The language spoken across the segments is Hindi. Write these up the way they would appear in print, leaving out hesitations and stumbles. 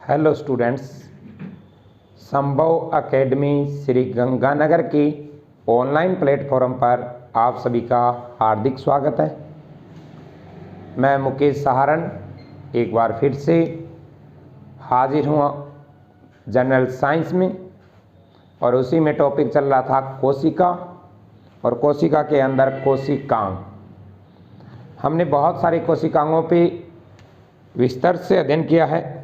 हेलो स्टूडेंट्स, संभव एकेडमी श्री गंगानगर की ऑनलाइन प्लेटफॉर्म पर आप सभी का हार्दिक स्वागत है। मैं मुकेश सहारण एक बार फिर से हाजिर हुआ जनरल साइंस में, और उसी में टॉपिक चल रहा था कोशिका, और कोशिका के अंदर कोशिकांग। हमने बहुत सारी कोशिकाओं पे विस्तार से अध्ययन किया है।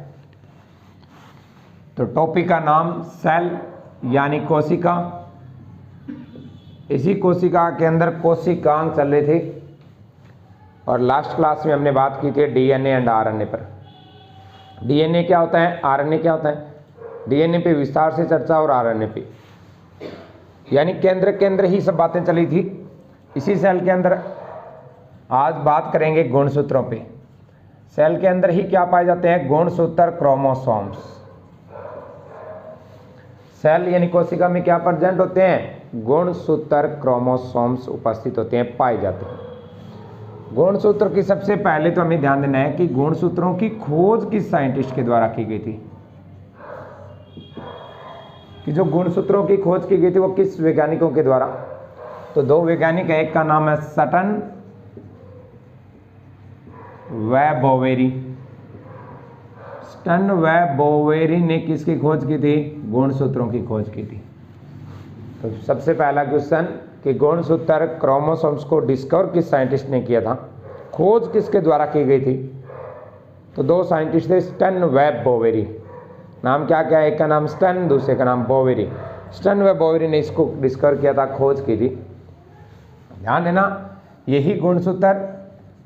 तो टॉपिक का नाम सेल यानी कोशिका। इसी कोशिका के अंदर कोशिकांग चल रहे थे, और लास्ट क्लास में हमने बात की थी डीएनए एंड आरएनए पर। डीएनए क्या होता है, आरएनए क्या होता है। डीएनए पे विस्तार से चर्चा और आरएनए पे यानी केंद्र ही सब बातें चली थी। इसी सेल के अंदर आज बात करेंगे गुणसूत्रों पे। सेल के अंदर ही क्या पाए जाते हैं, गुणसूत्र, क्रोमोसोम्स। सेल यानी कोशिका में क्या प्रेजेंट होते हैं, गुणसूत्र, क्रोमोसोम्स उपस्थित होते हैं, पाए जाते हैं। गुणसूत्र की सबसे पहले तो हमें ध्यान देना है कि गुणसूत्रों की खोज किस साइंटिस्ट के द्वारा की गई थी। कि जो गुणसूत्रों की खोज की गई थी वो किस वैज्ञानिकों के द्वारा। तो दो वैज्ञानिक है, एक का नाम है सटन व बोवेरी। स्टन व बोवेरी ने किसकी खोज की थी, गुणसूत्रों की खोज की थी। तो सबसे पहला क्वेश्चन कि गुणसूत्र, क्रोमोसोम्स को डिस्कवर किस साइंटिस्ट ने किया था, खोज किसके द्वारा की गई थी। तो दो साइंटिस्ट थे, स्टन व बोवेरी। नाम क्या क्या है, एक का नाम स्टन, दूसरे का नाम बोवेरी। स्टन व बोवेरी ने इसको डिस्कवर किया था, खोज की थी। ध्यान देना, यही गुणसूत्र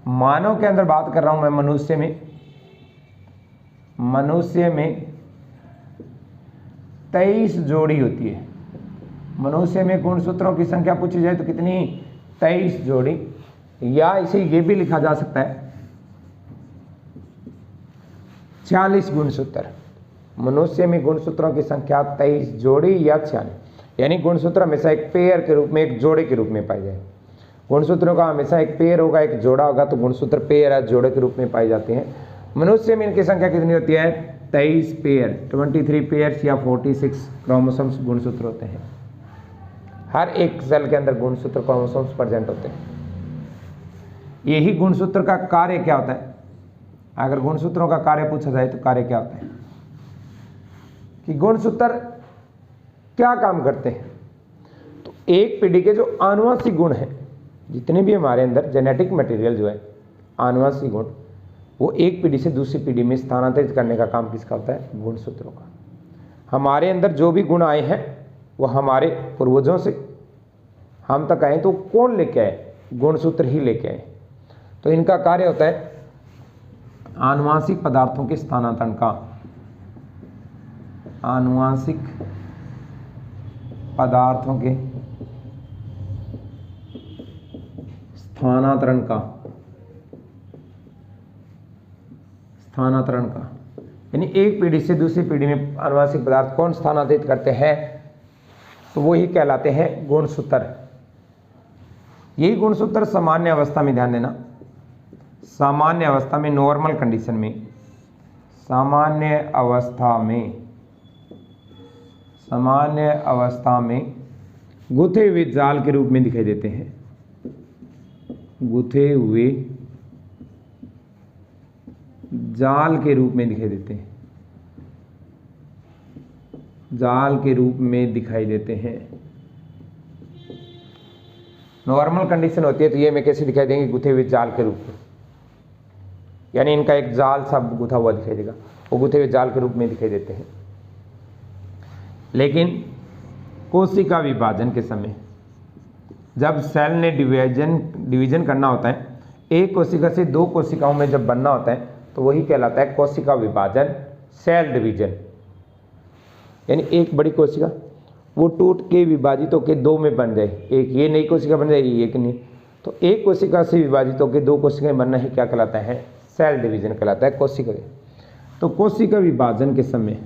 मानव के अंदर बात कर रहा हूं मैं, मनुष्य में 23 जोड़ी होती है। मनुष्य में गुणसूत्रों की संख्या पूछी जाए तो कितनी, 23 जोड़ी, या इसे ये भी लिखा जा सकता है 46 गुणसूत्र। मनुष्य में गुणसूत्रों की संख्या 23 जोड़ी या 46, यानी गुणसूत्र हमेशा एक पेयर के रूप में, एक जोड़े के रूप में पाए जाए। गुणसूत्रों का हमेशा एक पेयर होगा, एक जोड़ा होगा, तो गुणसूत्र पेयर या जोड़े के रूप में पाए जाते हैं। मनुष्य में इनकी संख्या कितनी होती है, 23 पेयर, 23 पेयर्स या 46 क्रोमोसोम्स गुणसूत्र होते हैं। हर एक सेल के अंदर गुणसूत्र, क्रोमोसोम्स प्रेजेंट होते हैं। यही गुणसूत्र का कार्य क्या होता है। अगर गुणसूत्रों का कार्य पूछा जाए तो कार्य क्या होता है, कि गुणसूत्र क्या काम करते हैं। तो एक पीढ़ी के जो आनुवंशिक गुण हैं, जितने भी हमारे अंदर जेनेटिक मटेरियल जो है, आनुवंशिक गुण, वो एक पीढ़ी से दूसरी पीढ़ी में स्थानांतरित करने का काम किसका होता है, गुणसूत्रों का। हमारे अंदर जो भी गुण आए हैं वो हमारे पूर्वजों से हम तक आए, तो कौन लेके आए, गुणसूत्र ही लेके आए। तो इनका कार्य होता है आनुवंशिक पदार्थों के स्थानांतरण का, आनुवंशिक पदार्थों के स्थानांतरण का, यानी एक पीढ़ी से दूसरी पीढ़ी में आनुवंशिक पदार्थ कौन स्थानांतरित करते हैं, तो वही कहलाते हैं गुणसूत्र। यही गुणसूत्र सामान्य अवस्था में, ध्यान देना, सामान्य अवस्था में, नॉर्मल कंडीशन में, सामान्य अवस्था में गुथे हुए जाल के रूप में दिखाई देते हैं। गुथे हुए जाल के रूप में दिखाई देते हैं, जाल के रूप में दिखाई देते हैं। नॉर्मल कंडीशन होती है तो ये में कैसे दिखाई देंगे, गुथे हुए जाल के रूप में, यानी इनका एक जाल सा गुथा हुआ दिखाई देगा, वो गुथे हुए जाल के रूप में दिखाई देते हैं। लेकिन कोशिका विभाजन के समय जब सेल ने डिवीजन करना होता है, एक कोशिका से दो कोशिकाओं में जब बनना होता है, तो वही कहलाता है कोशिका विभाजन, सेल डिवीजन। यानी एक बड़ी कोशिका वो टूट के विभाजित होकर दो में बन जाए, एक ये नई कोशिका बन जाए, एक नहीं। तो एक कोशिका से विभाजित होकर दो कोशिकाएं बनना ही क्या कहलाता है, सेल डिवीजन कहलाता है, कोशिका। तो कोशिका विभाजन के समय,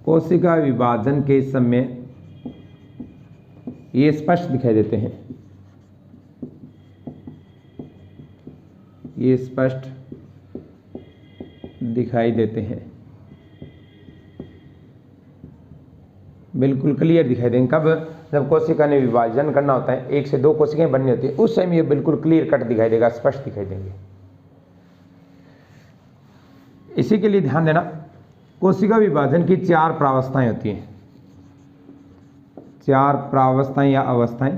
कोशिका विभाजन के समय ये स्पष्ट दिखाई देते हैं, ये स्पष्ट दिखाई देते हैं, बिल्कुल क्लियर दिखाई देंगे। कब? जब कोशिका ने विभाजन करना होता है, 1 से 2 कोशिकाएं बननी होती है, उस टाइम ये बिल्कुल क्लियर कट दिखाई देगा, स्पष्ट दिखाई देंगे। इसी के लिए ध्यान देना, कोशिका विभाजन की 4 प्रावस्थाएं होती हैं, 4 प्रावस्थाएं या अवस्थाएं।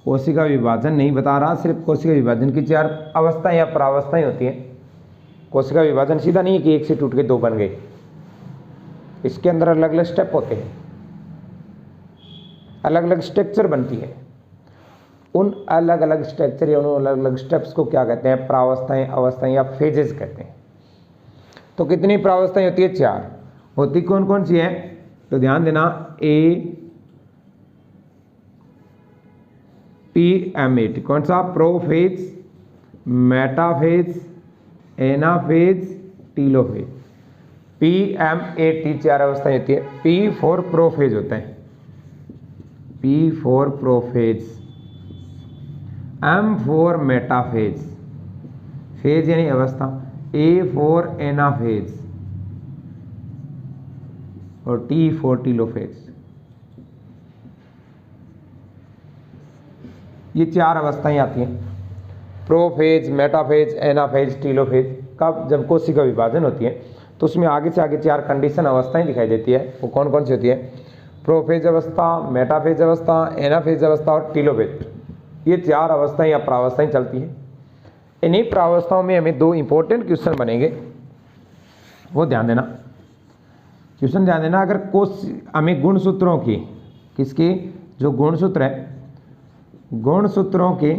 कोशिका विभाजन नहीं बता रहा, सिर्फ कोशिका विभाजन की 4 अवस्थाएं या प्रावस्थाएं होती हैं। कोशिका विभाजन सीधा नहीं है कि 1 से टूट के 2 बन गए, इसके अंदर अलग अलग स्टेप होते हैं, अलग अलग स्ट्रक्चर बनती है। उन अलग अलग स्ट्रक्चर या उन अलग अलग स्टेप्स को क्या कहते हैं? प्रावस्थाएं, अवस्थाएं या फेजेस कहते हैं। तो कितनी प्रावस्थाएं होती है? 4 होती। कौन कौन सी है? तो ध्यान देना, APMAT। कौन सा? Prophase, metaphase, anaphase, telophase. PMAT 4 अवस्थाएं होती है। P फॉर प्रोफेज होता है, P for prophase, M for metaphase, phase यानी अवस्था, A फॉर एनाफेज और T फॉर टीलोफेज। ये 4 अवस्थाएं आती हैं, प्रोफेज, मेटाफेज, एनाफेज, टीलोफेज। कब? जब कोशिका विभाजन होती है तो उसमें आगे से आगे 4 कंडीशन अवस्थाएं दिखाई देती है। वो कौन कौन सी होती है? प्रोफेज अवस्था, मेटाफेज अवस्था, एनाफेज अवस्था और टीलोफेज। ये 4 अवस्थाएं या प्रावस्थाएं चलती हैं। इन्हीं प्रावस्थाओं में हमें 2 इंपॉर्टेंट क्वेश्चन बनेंगे, वो ध्यान देना। क्वेश्चन ध्यान देना, अगर हमें गुणसूत्रों की, किसकी? जो गुणसूत्र है, गुणसूत्रों के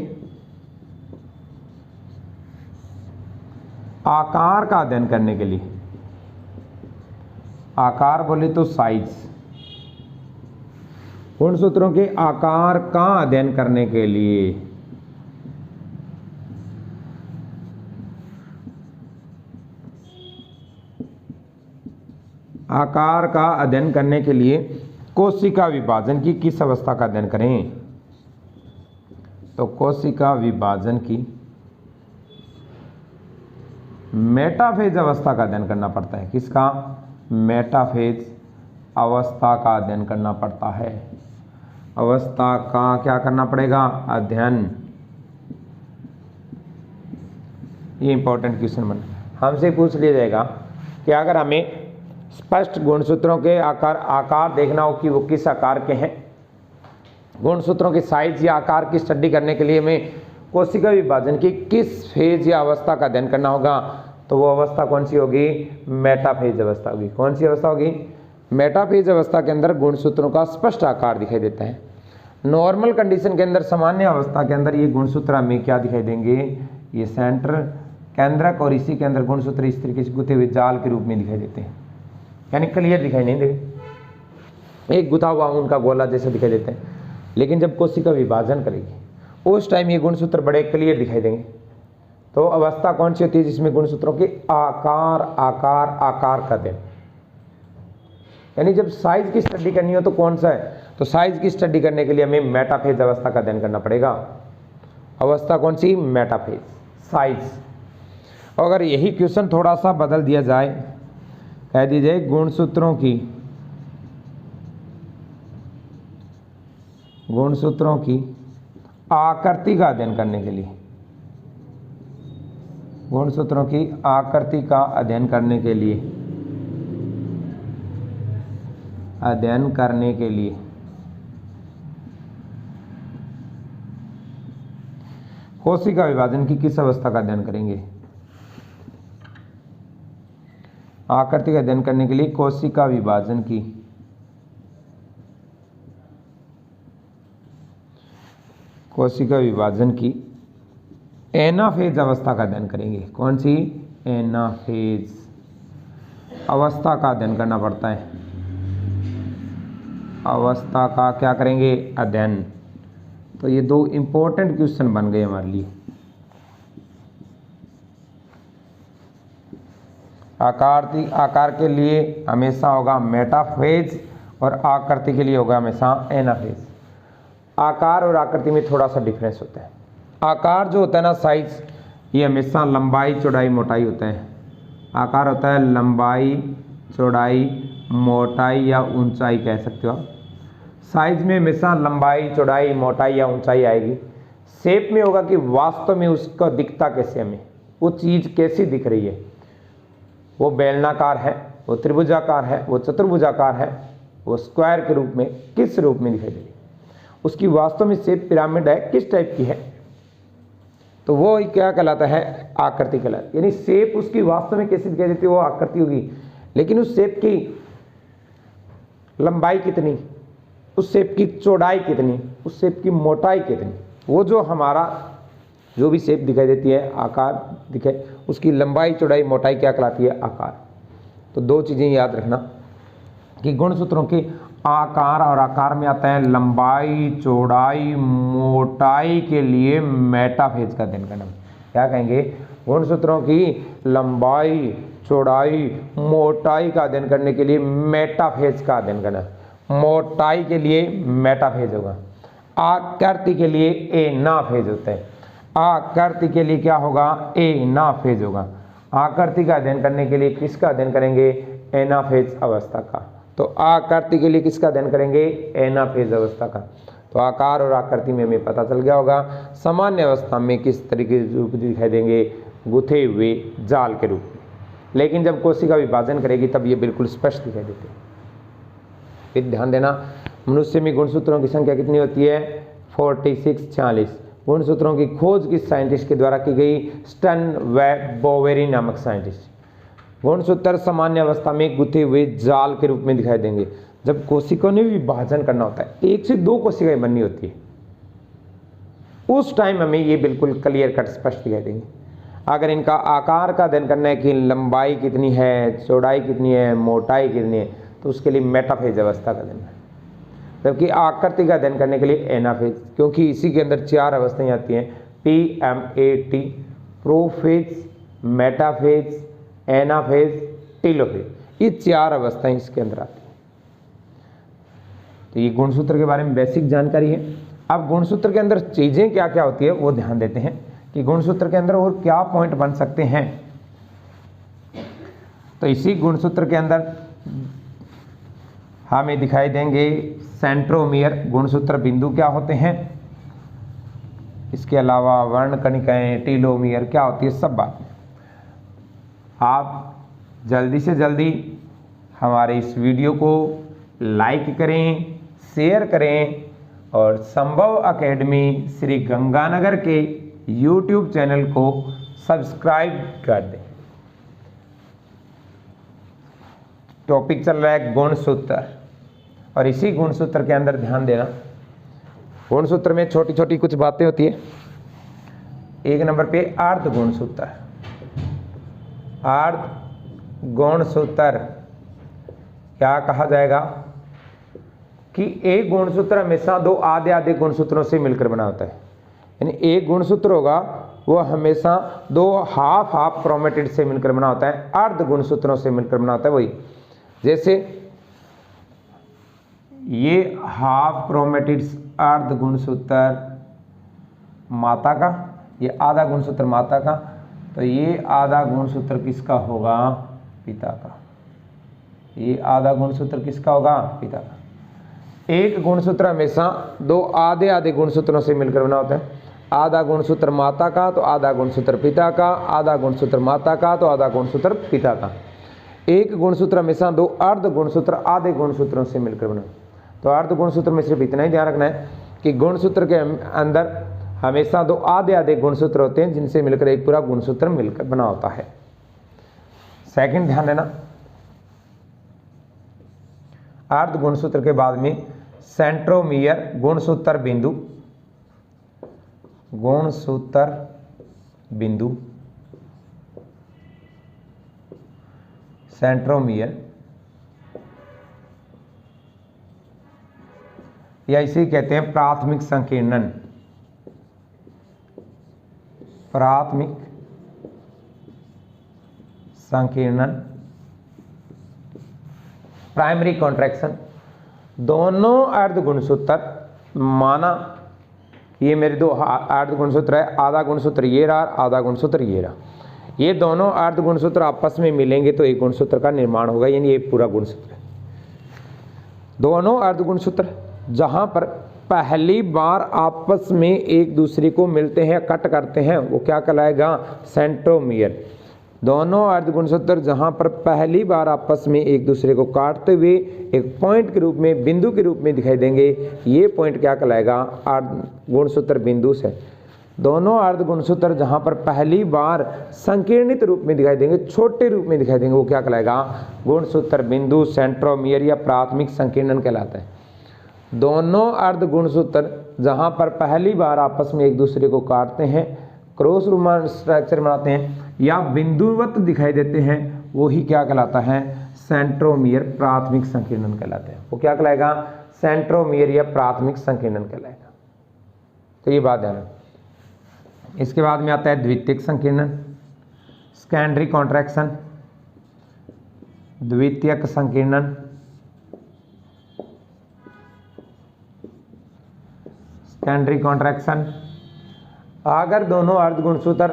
आकार का अध्ययन करने के लिए, आकार बोले तो साइज, गुणसूत्रों के आकार का अध्ययन करने के लिए आकार का अध्ययन करने के लिए कोशिका विभाजन की किस अवस्था का अध्ययन करें? तो कोशिका विभाजन की मेटाफेज अवस्था का अध्ययन करना पड़ता है। किसका? मेटाफेज अवस्था का अध्ययन करना पड़ता है। अवस्था का क्या करना पड़ेगा? अध्ययन। ये इंपॉर्टेंट क्वेश्चन बन हमसे पूछ लिया जाएगा कि अगर हमें स्पष्ट गुणसूत्रों के आकार देखना हो कि वो किस आकार के हैं, गुणसूत्रों के साइज या आकार की स्टडी करने के लिए हमें कोशिका विभाजन की किस फेज या अवस्था का अध्ययन करना होगा, तो वो अवस्था कौन सी होगी? मेटाफेज अवस्था होगी। कौन सी अवस्था होगी? मेटाफेज अवस्था के अंदर गुणसूत्रों का स्पष्ट आकार दिखाई देता है। नॉर्मल कंडीशन के अंदर, सामान्य अवस्था के अंदर ये गुणसूत्र हमें क्या दिखाई देंगे? ये सेंटर, केंद्रक और इसी के अंदर गुणसूत्र इस तरीके से गुथे हुए जाल के रूप में दिखाई देते हैं, यानी क्लियर दिखाई नहीं देंगे, एक गुथा हुआ उनका गोला जैसा दिखाई देते हैं। लेकिन जब कोशिका विभाजन करेगी उस टाइम ये गुणसूत्र बड़े क्लियर दिखाई देंगे। तो अवस्था कौन सी होती है? जिसमें गुणसूत्रों के आकार आकार आकार का अध्ययन, यानी जब साइज की स्टडी करनी हो तो कौन सा है? तो साइज की स्टडी करने के लिए हमें मेटाफेज अवस्था का अध्ययन करना पड़ेगा। अवस्था कौन सी? Metaphase, size. अगर यही क्वेश्चन थोड़ा सा बदल दिया जाए, कह दीजिए गुणसूत्रों की आकृति का अध्ययन करने के लिए, गुणसूत्रों की आकृति का अध्ययन करने के लिए कोशिका विभाजन की किस अवस्था का अध्ययन करेंगे? आकृति का अध्ययन करने के लिए कोशिका विभाजन की एनाफेज अवस्था का अध्ययन करेंगे। कौन सी? एनाफेज अवस्था का अध्ययन करना पड़ता है। अवस्था का क्या करेंगे? अध्ययन। तो ये 2 इंपॉर्टेंट क्वेश्चन बन गए हमारे लिए। आकार के लिए हमेशा होगा मेटाफेज और आकृति के लिए होगा हमेशा एनाफेज। आकार और आकृति में थोड़ा सा डिफरेंस होता है। आकार जो होता है ना, साइज, ये हमेशा लंबाई चौड़ाई मोटाई होता है। आकार होता है लंबाई, चौड़ाई, मोटाई या ऊंचाई कह सकते हो आप। साइज में हमेशा लंबाई, चौड़ाई, मोटाई या ऊंचाई आएगी। शेप में होगा कि वास्तव में उसका दिखता कैसे, हमें वो चीज़ कैसी दिख रही है, वो बेलनाकार है, वो त्रिभुजाकार है, वो चतुर्भुजाकार है, वो स्क्वायर के रूप में, किस रूप में दिखाई दे रही है, उसकी वास्तव में शेप पिरामिड है, किस टाइप की है, तो वो क्या कहलाता है, आकृति कहलाता है। यानी शेप उसकी वास्तव में कैसी दिखाई देती है, वो आकृति होगी। लेकिन उस शेप की लंबाई कितनी, उस शेप की चौड़ाई कितनी, उस शेप की मोटाई कितनी, वो जो हमारा जो भी शेप दिखाई देती है, आकार दिखे, उसकी लंबाई, चौड़ाई, मोटाई क्या कहलाती है, आकार। तो दो चीज़ें याद रखना कि गुणसूत्रों के आकार और आकार में आता है लंबाई, चौड़ाई, मोटाई के लिए मेटाफेज का अध्ययन करना। क्या कहेंगे, गुणसूत्रों की लंबाई, चौड़ाई, मोटाई का अध्ययन करने के लिए मेटाफेज का अध्ययन करना। मोटाई के लिए मेटाफेज होगा, आकृति के लिए एनाफेज होता है। आकृति के लिए क्या होगा, एनाफेज होगा। आकृति का अध्ययन करने के लिए किसका अध्ययन करेंगे, एनाफेज अवस्था का। तो आकृति के लिए किसका अध्ययन करेंगे, एनाफेज अवस्था का। तो आकार और आकृति में हमें पता चल गया होगा। सामान्य अवस्था में किस तरीके के रूप दिखाई देंगे, गुथे हुए जाल के रूप में। लेकिन जब कोशिका विभाजन करेगी तब ये बिल्कुल स्पष्ट दिखाई देते हैं। फिर ध्यान देना, मनुष्य में गुणसूत्रों की संख्या कितनी होती है, 46 गुणसूत्रों की खोज किस साइंटिस्ट के द्वारा की गई, स्टन व बोवेरी नामक साइंटिस्ट। गुणसूत्र सामान्य अवस्था में गुथे हुए जाल के रूप में दिखाई देंगे। जब कोशिकाओं ने विभाजन करना होता है, 1 से 2 कोशिकाएं बननी होती है, उस टाइम हमें ये बिल्कुल क्लियर कट स्पष्ट दिखाई देंगे। अगर इनका आकार का अध्ययन करना है कि लंबाई कितनी है, चौड़ाई कितनी है, मोटाई कितनी है, तो उसके लिए मेटाफेज अवस्था का अध्ययन है। जबकि आकृति का अध्ययन करने के लिए एनाफेज, क्योंकि इसी के अंदर 4 अवस्थाएं आती हैं, PMAT, prophase, metaphase, anaphase, telophase. ये 4 अवस्थाएं इसके अंदर आती हैं। तो ये गुणसूत्र के बारे में बेसिक जानकारी है। अब गुणसूत्र के अंदर चीज़ें क्या क्या होती है वो ध्यान देते हैं कि गुणसूत्र के अंदर और क्या पॉइंट बन सकते हैं। तो इसी गुणसूत्र के अंदर हमें दिखाई देंगे सेंट्रोमियर, गुणसूत्र बिंदु क्या होते हैं, इसके अलावा वर्णकणिकाएं, टेलोमियर क्या होती है, सब बात। आप जल्दी से जल्दी हमारे इस वीडियो को लाइक करें, शेयर करें और संभव एकेडमी श्री गंगानगर के YouTube चैनल को सब्सक्राइब कर दें। टॉपिक चल रहा है गुणसूत्र, और इसी गुणसूत्र के अंदर ध्यान देना, गुणसूत्र में छोटी छोटी कुछ बातें होती है। 1 नंबर पे अर्ध गुणसूत्र। अर्ध गुणसूत्र क्या कहा जाएगा कि एक गुणसूत्र हमेशा 2 आधे आधे गुणसूत्रों से मिलकर बना होता है। यानी एक गुणसूत्र होगा वो हमेशा 2 हाफ क्रोमेटिड से मिलकर बना होता है, अर्ध गुणसूत्रों से मिलकर बना होता है। वही जैसे ये हाफ क्रोमेटिड्स अर्ध गुणसूत्र माता का, ये आधा गुणसूत्र माता का, तो ये आधा गुणसूत्र किसका होगा, पिता का। ये आधा गुणसूत्र किसका होगा, पिता का। एक गुणसूत्र हमेशा 2 आधे आधे गुणसूत्रों से मिलकर बना होता है। आधा गुणसूत्र माता का तो आधा गुणसूत्र पिता का, आधा गुणसूत्र माता का तो आधा गुणसूत्र पिता का। एक गुणसूत्र हमेशा 2 अर्ध गुणसूत्र आधे गुणसूत्रों से मिलकर बना। तो अर्ध गुणसूत्र में सिर्फ इतना ही ध्यान रखना है कि गुणसूत्र के अंदर हमेशा 2 आधे आधे गुणसूत्र होते हैं जिनसे मिलकर एक पूरा गुणसूत्र मिलकर बना होता है। सेकंड ध्यान देना, अर्ध गुणसूत्र के बाद में सेंट्रोमियर, गुणसूत्र बिंदु, गुणसूत्र बिंदु, सेंट्रोमियर, या इसे कहते हैं प्राथमिक संकीर्णन। प्राथमिक संकीर्णन, प्राइमरी कॉन्ट्रैक्शन। दोनों अर्ध गुणसूत्र, माना ये मेरे 2 अर्ध गुणसूत्र है, आधा गुणसूत्र ये रहा, आधा गुणसूत्र ये रहा। ये दोनों अर्ध गुणसूत्र आपस में मिलेंगे तो एक गुणसूत्र का निर्माण होगा, यानी एक पूरा गुणसूत्र है। दोनों अर्ध गुणसूत्र जहां पर पहली बार आपस में एक दूसरे को मिलते हैं, कट करते हैं, वो क्या कहलाएगा? सेंट्रोमियर। दोनों अर्ध गुणसूत्र जहां पर पहली बार आपस में एक दूसरे को काटते हुए एक पॉइंट के रूप में, बिंदु के रूप में दिखाई देंगे, ये पॉइंट क्या कहलाएगा? अर्ध गुणसूत्र बिंदु से। दोनों अर्ध गुणसूत्र जहां पर पहली बार संकीर्णित रूप में दिखाई देंगे, छोटे रूप में दिखाई देंगे, वो क्या कहलाएगा? गुणसूत्र बिंदु, सेंट्रोमियर या प्राथमिक संकीर्णन कहलाता है। दोनों अर्ध गुणसूत्र जहां पर पहली बार आपस में एक दूसरे को काटते हैं, क्रॉस रोमान स्ट्रक्चर बनाते हैं या बिंदुवत दिखाई देते हैं, वो ही क्या कहलाता है? सेंट्रोमियर, प्राथमिक संकीर्णन कहलाता है। वो क्या कहलाएगा? सेंट्रोमियर या प्राथमिक संकीर्णन कहलाएगा। तो ये बात ध्यान रखना। इसके बाद में आता है द्वितीयक संकीर्णन, सेकेंडरी कॉन्ट्रैक्शन, द्वितीयक संकीर्णन, सेकेंडरी कॉन्ट्रैक्शन। अगर दोनों अर्ध गुणसूत्र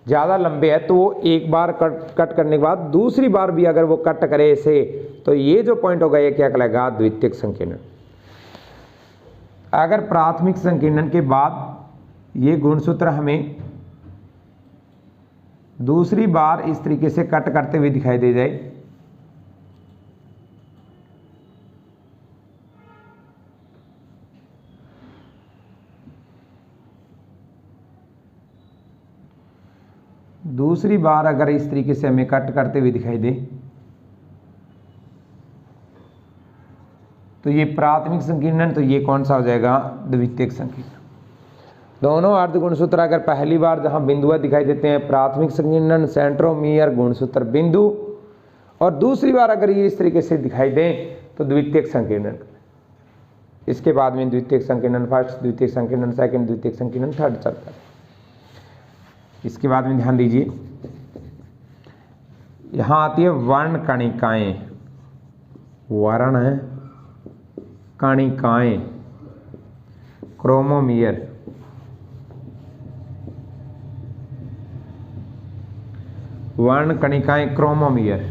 ज़्यादा लंबे हैं तो वो एक बार कट करने के बाद दूसरी बार भी अगर वो कट करे इसे, तो ये जो पॉइंट होगा ये क्या कहलाएगा? द्वितीयक संकीर्णन। अगर प्राथमिक संकीर्णन के बाद ये गुणसूत्र हमें दूसरी बार इस तरीके से कट करते हुए दिखाई दे जाए, दूसरी बार अगर इस तरीके से हमें कट करते हुए दिखाई दे, तो ये प्राथमिक संकीर्णन, तो ये कौन सा हो जाएगा? द्वितीयक संकीर्णन। दोनों अर्ध गुणसूत्र अगर पहली बार जहां बिंदुआ दिखाई देते हैं, प्राथमिक संकीर्णन, सेंट्रोमियर, गुणसूत्र बिंदु, और दूसरी बार अगर ये इस तरीके से दिखाई दें तो द्वितीयक संकीर्णन। इसके बाद में द्वितीयक संकीर्णन फर्स्ट, द्वितीयक संकीर्णन सेकंड, द्वितीयक संकीर्णन थर्ड चलता है। इसके बाद में ध्यान दीजिए, यहां आती है वर्ण कणिकाएं। वर्ण है, कणिकाएं, क्रोमोमियर। वर्ण कणिकाएं, क्रोमोमियर,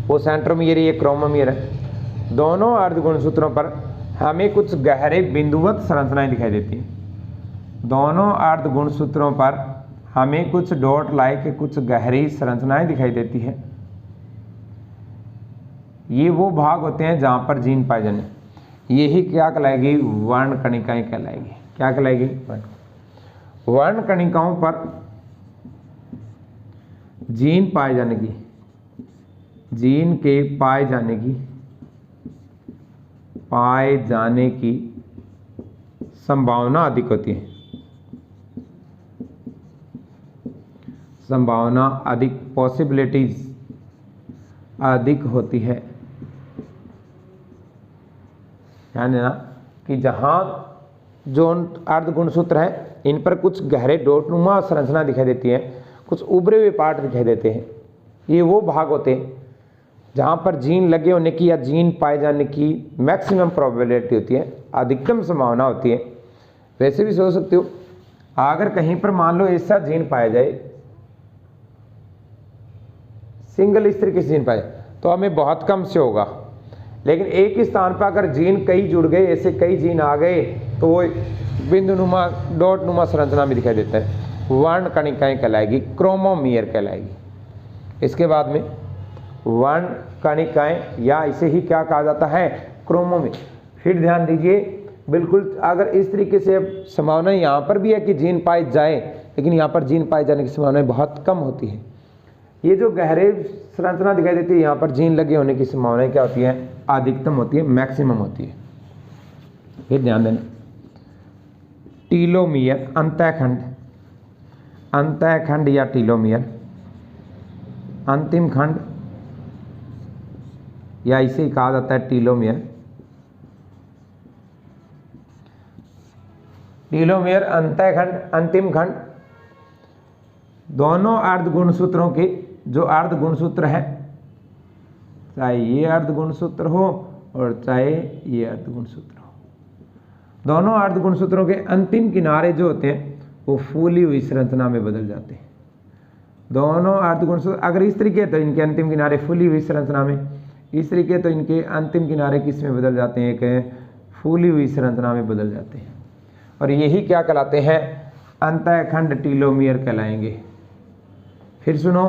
वो सेंट्रोमियर, ये क्रोमोमियर है। दोनों अर्ध गुणसूत्रों पर हमें कुछ गहरे बिंदुवत संरचनाएं दिखाई देती हैं। दोनों अर्ध गुणसूत्रों पर हमें कुछ डॉट लाइक कुछ गहरी संरचनाएं दिखाई देती है। ये वो भाग होते हैं जहां पर जीन पाए जाने, यही क्या कहलाएगी? वर्ण कणिकाएं कहलाएगी। क्या कहलाएगी? वर्ण कणिकाओं पर जीन पाए जाने की, जीन के पाए जाने की संभावना अधिक होती है। संभावना अधिक, पॉसिबिलिटीज अधिक होती है। ध्यान देना कि जहां जो अर्ध गुणसूत्र हैं इन पर कुछ गहरे डॉटनुमा संरचना दिखाई देती है, कुछ उभरे हुए पार्ट दिखाई देते हैं। ये वो भाग होते हैं जहां पर जीन लगे होने की या जीन पाए जाने की मैक्सिमम प्रोबेबिलिटी होती है, अधिकतम संभावना होती है। वैसे भी सोच सकते हो, अगर कहीं पर मान लो ऐसा जीन पाया जाए, सिंगल इस तरीके से जीन पाए, तो हमें बहुत कम से होगा। लेकिन एक ही स्थान पर अगर जीन कई जुड़ गए, ऐसे कई जीन आ गए, तो वो बिंदुनुमा, डॉटनुमा संरचना में दिखाई देता है। वर्ण कणिकाएं कहलाएगी, क्रोमोमियर कहलाएगी। इसके बाद में वर्ण कणिकाएं या इसे ही क्या कहा जाता है? क्रोमोमियर। फिर ध्यान दीजिए, बिल्कुल अगर इस तरीके से संभावना यहाँ पर भी है कि जीन पाए जाए, लेकिन यहाँ पर जीन पाए जाने की संभावना बहुत कम होती है। ये जो गहरे संरचना दिखाई देती है, यहाँ पर जीन लगे होने की संभावना क्या होती है? अधिकतम होती है, मैक्सिमम होती है। फिर ध्यान देना, टीलोमियर, अंतःखंड, अंतःखंड या टीलोमियर, अंतिम खंड या इसे ही कहा जाता है टीलोमियर। टीलोमियर, अंतःखंड, अंतिम खंड, दोनों अर्ध गुणसूत्रों के जो अर्ध गुणसूत्र है, चाहे ये अर्ध गुणसूत्र हो और चाहे ये अर्ध गुणसूत्र हो, दोनों अर्ध गुणसूत्रों के अंतिम किनारे जो होते हैं वो फूली हुई संरचना में बदल जाते हैं। दोनों अर्ध गुणसूत्र अगर इस तरीके तो इनके अंतिम किनारे फूली हुई संरचना में, इस तरीके तो इनके अंतिम किनारे किस में बदल जाते हैं, एक फूली हुई संरचना में बदल जाते हैं, और यही क्या कहलाते हैं, अंतःखंड टीलोमियर कहलाएंगे। फिर सुनो,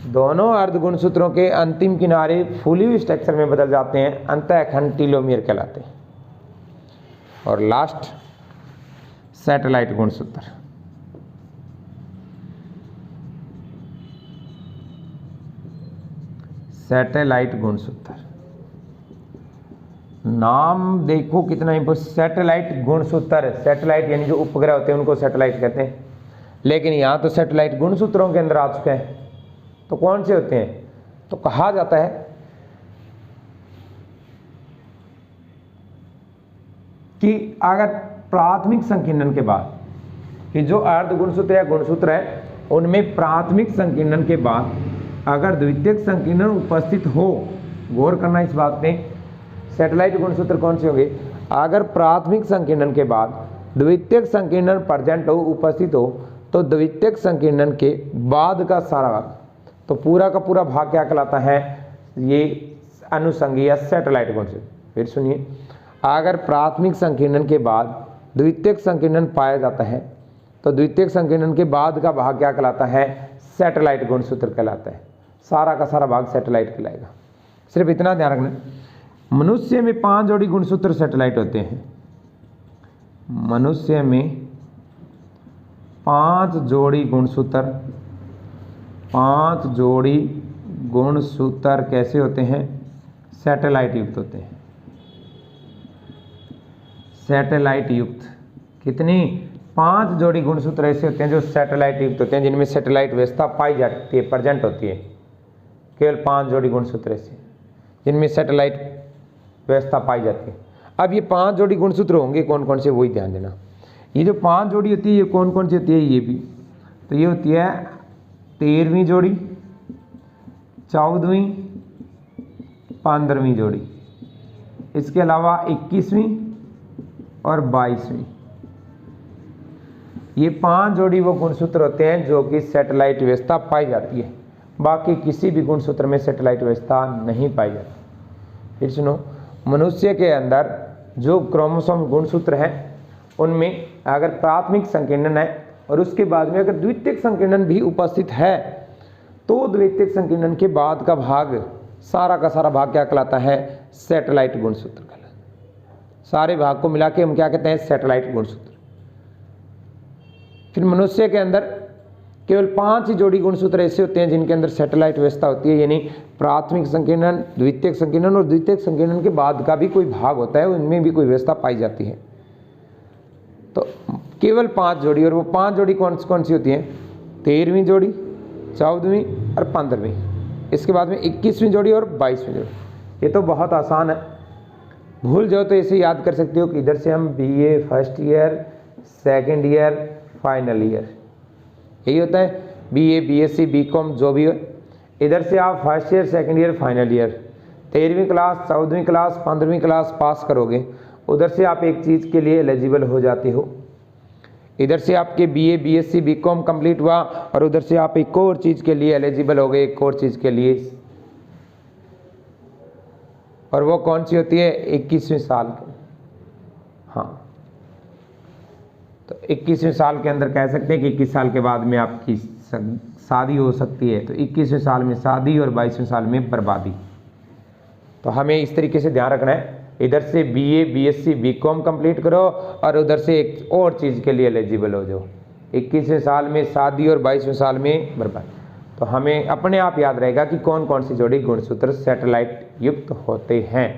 दोनों अर्ध गुणसूत्रों के अंतिम किनारे फूली हुई स्ट्रक्चर में बदल जाते हैं, अंतःखंड टीलोमियर कहलाते हैं। और लास्ट सैटेलाइट गुणसूत्र। सैटेलाइट गुणसूत्र, नाम देखो कितना इंपॉर्टेंट, सैटेलाइट गुणसूत्र। सैटेलाइट यानी जो उपग्रह होते हैं उनको सैटेलाइट कहते हैं, लेकिन यहाँ तो सैटेलाइट गुणसूत्रों के अंदर आ चुके हैं। तो कौन से होते हैं, तो कहा जाता है कि अगर प्राथमिक संकीर्णन के बाद, कि जो अर्ध गुणसूत्र या गुणसूत्र है उनमें प्राथमिक संकीर्णन के बाद अगर द्वितीयक संकीर्णन उपस्थित हो, गौर करना इस बात में, सैटेलाइट गुणसूत्र कौन से होंगे, अगर प्राथमिक संकीर्णन के बाद द्वितीयक संकीर्णन प्रेजेंट हो, उपस्थित हो, तो द्वितीयक संकीर्णन के बाद का सारा भाग, तो पूरा का पूरा भाग क्या कहलाता है, ये अनुषंगी या सैटेलाइट गुणसूत्र। फिर सुनिए, अगर प्राथमिक संकीर्णन के बाद द्वितीयक संकीर्णन पाया जाता है तो द्वितीयक संकीर्णन के बाद का भाग क्या कहलाता है, सैटेलाइट गुणसूत्र कहलाता है। सारा का सारा भाग सैटेलाइट कहलाएगा। सिर्फ इतना ध्यान रखना, मनुष्य में 5 जोड़ी गुणसूत्र सैटेलाइट होते हैं। मनुष्य में 5 जोड़ी गुणसूत्र, 5 जोड़ी गुणसूत्र कैसे होते हैं, सैटेलाइट युक्त होते हैं। सैटेलाइट युक्त कितनी, 5 जोड़ी गुणसूत्र ऐसे होते हैं जो सैटेलाइट युक्त होते हैं, जिनमें सैटेलाइट व्यवस्था पाई जाती है, प्रेजेंट होती है। केवल 5 जोड़ी गुणसूत्र ऐसे जिनमें सैटेलाइट व्यवस्था पाई जाती है। अब ये 5 जोड़ी गुणसूत्र होंगे कौन कौन से, वही ध्यान देना। ये जो 5 जोड़ी होती है ये कौन कौन सी होती है, ये भी, तो ये होती है 13वीं जोड़ी, 14वीं, 15वीं जोड़ी, इसके अलावा 21वीं और 22वीं। ये 5 जोड़ी वो गुणसूत्र होते हैं जो कि सैटेलाइट व्यवस्था पाई जाती है, बाकी किसी भी गुणसूत्र में सैटेलाइट व्यवस्था नहीं पाई जाती। फिर सुनो, मनुष्य के अंदर जो क्रोमोसोम गुणसूत्र हैं उनमें अगर प्राथमिक संकीर्णन है और उसके बाद में अगर द्वितीयक संकीर्णन भी उपस्थित है तो द्वितीयक संकीर्णन के बाद का भाग, सारा का सारा भाग क्या कहलाता है, सैटेलाइट गुणसूत्र कहलाता है। सारे भाग को मिला के हम क्या कहते हैं, सैटेलाइट गुणसूत्र। फिर मनुष्य के अंदर केवल 5 ही जोड़ी गुणसूत्र ऐसे होते हैं जिनके अंदर सैटेलाइट व्यवस्था होती है, यानी प्राथमिक संकीर्णन, द्वितीयक संकीर्णन और द्वितीयक संकीर्णन के बाद का भी कोई भाग होता है, उनमें भी कोई व्यवस्था पाई जाती है। तो केवल 5 जोड़ी, और वो 5 जोड़ी कौन सी होती हैं, 13वीं जोड़ी, 14वीं और 15वीं, इसके बाद में 21वीं जोड़ी और 22वीं जोड़ी। ये तो बहुत आसान है, भूल जाओ तो ऐसे याद कर सकते हो कि इधर से हम BA first year, second year, final year, यही होता है BA, BSc, BCom जो भी हो। इधर से आप first year, second year, final year, 13वीं क्लास, 14वीं क्लास, 15वीं क्लास पास करोगे, उधर से आप एक चीज़ के लिए एलिजिबल हो जाते हो। इधर से आपके BA, BSc, BCom कंप्लीट हुआ और उधर से आप एक और चीज़ के लिए एलिजिबल हो गए, एक और चीज़ के लिए, और वो कौन सी होती है, 21वें साल के। हाँ, तो 21वें साल के अंदर कह सकते हैं कि 21 साल के बाद में आपकी शादी हो सकती है, तो 21वें साल में शादी और 22वें साल में बर्बादी। तो हमें इस तरीके से ध्यान रखना है, इधर से BA, BSc, BCom कंप्लीट करो और उधर से एक और चीज़ के लिए एलिजिबल हो जाओ, 21वें साल में शादी और 22वें साल में बर्बादी। तो हमें अपने आप याद रहेगा कि कौन कौन सी जोड़ी गुणसूत्र सैटेलाइट युक्त होते हैं।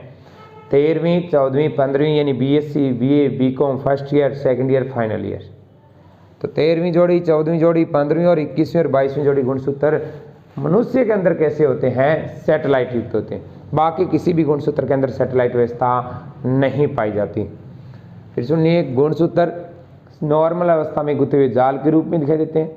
13वीं, 14वीं, 15वीं यानी BSc, BA, BCom first year, second year, final year. तो 13वीं जोड़ी, 14वीं जोड़ी, 15वीं और 21वीं और 22वीं जोड़ी गुणसूत्र मनुष्य के अंदर कैसे होते हैं, सैटेलाइट युक्त होते हैं। बाकी किसी भी गुणसूत्र के अंदर सैटेलाइट व्यवस्था नहीं पाई जाती। फिर सुनिए, गुणसूत्र नॉर्मल अवस्था में गुथे हुए जाल के रूप में दिखाई देते हैं।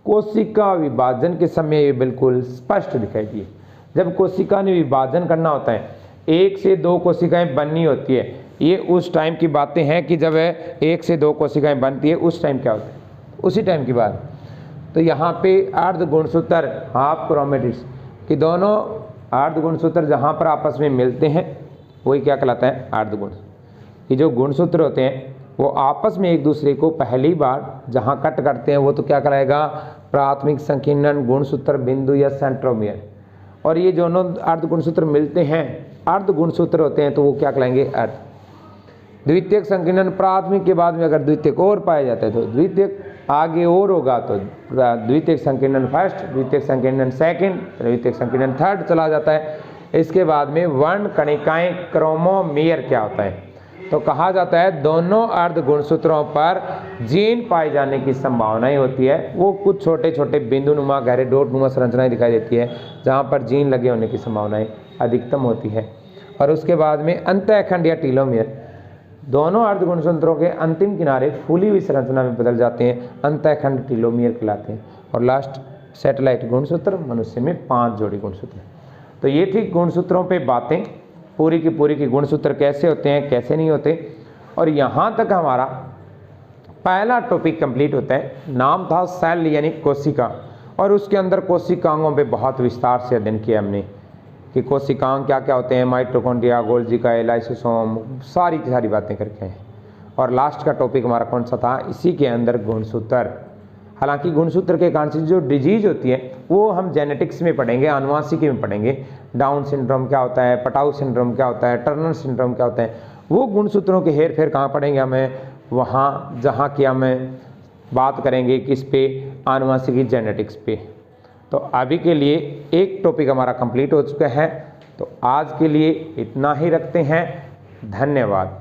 कोशिका विभाजन के समय ये बिल्कुल स्पष्ट दिखाई दिए। जब कोशिका ने विभाजन करना होता है, 1 से 2 कोशिकाएं बननी होती है, ये उस टाइम की बातें हैं कि जब 1 से 2 कोशिकाएं बनती है, उस टाइम क्या होता है, उसी टाइम की बात। तो यहाँ पे अर्ध गुणसूत्र हाफ क्रोमेटिड्स कि दोनों अर्ध गुणसूत्र जहाँ पर आपस में मिलते हैं वही क्या कहलाता है, अर्ध गुण। कि जो गुणसूत्र होते हैं वो आपस में एक दूसरे को पहली बार जहाँ कट करते हैं वो तो क्या कहलाएगा, प्राथमिक संकीर्णन गुणसूत्र बिंदु या सेंट्रोमियर। और ये दोनों अर्ध गुणसूत्र मिलते हैं, अर्ध गुणसूत्र होते हैं, तो वो क्या कहलाएंगे, अर्ध। द्वितीयक संकीर्णन प्राथमिक के बाद में अगर द्वितीयक और पाया जाता है तो द्वितीयक आगे और होगा तो द्वितीयक संकीर्णन फर्स्ट, द्वितीयक संकीर्णन सेकंड, द्वितीयक संकीर्णन थर्ड चला जाता है। इसके बाद में वर्ण कणिकाएं क्रोमोमियर क्या होता है, तो कहा जाता है दोनों अर्ध गुणसूत्रों पर जीन पाए जाने की संभावनाएं होती है। वो कुछ छोटे छोटे बिंदु नुमा गहरे डॉट नुमा संरचनाएं दिखाई देती है जहाँ पर जीन लगे होने की संभावनाएं अधिकतम होती है। और उसके बाद में अंतःखंड या टीलोमियर, दोनों अर्ध गुणसूत्रों के अंतिम किनारे फूली हुई संरचना में बदल जाते हैं, अंतःखंड टीलोमियर कहलाते हैं। और लास्ट सैटेलाइट गुणसूत्र, मनुष्य में 5 जोड़ी गुणसूत्र। तो ये थी गुणसूत्रों पे बातें, पूरी की गुणसूत्र कैसे होते हैं कैसे नहीं होते। और यहाँ तक हमारा पहला टॉपिक कंप्लीट होता है। नाम था सेल यानी कोशिका, और उसके अंदर कोशिकांगों पे बहुत विस्तार से अध्ययन किया हमने कि कोशिकांग क्या क्या होते हैं, माइटोकॉन्ड्रिया, गोल्जी का लाइसोसोम, सारी की सारी बातें करके हैं। और लास्ट का टॉपिक हमारा कौन सा था, इसी के अंदर गुणसूत्र। हालांकि गुणसूत्र के कारण से जो डिजीज होती है वो हम जेनेटिक्स में पढ़ेंगे, आनुवांशिकी में पढ़ेंगे। डाउन सिंड्रोम क्या होता है, पटाउ सिंड्रोम क्या होता है, टर्नर सिंड्रोम क्या होता है, वो गुणसूत्रों के हेर फेर कहाँ पढ़ेंगे हमें, वहाँ जहाँ की हमें बात करेंगे किस पे, आनुवांशिकी जेनेटिक्स पे। तो अभी के लिए एक टॉपिक हमारा कंप्लीट हो चुका है, तो आज के लिए इतना ही रखते हैं। धन्यवाद।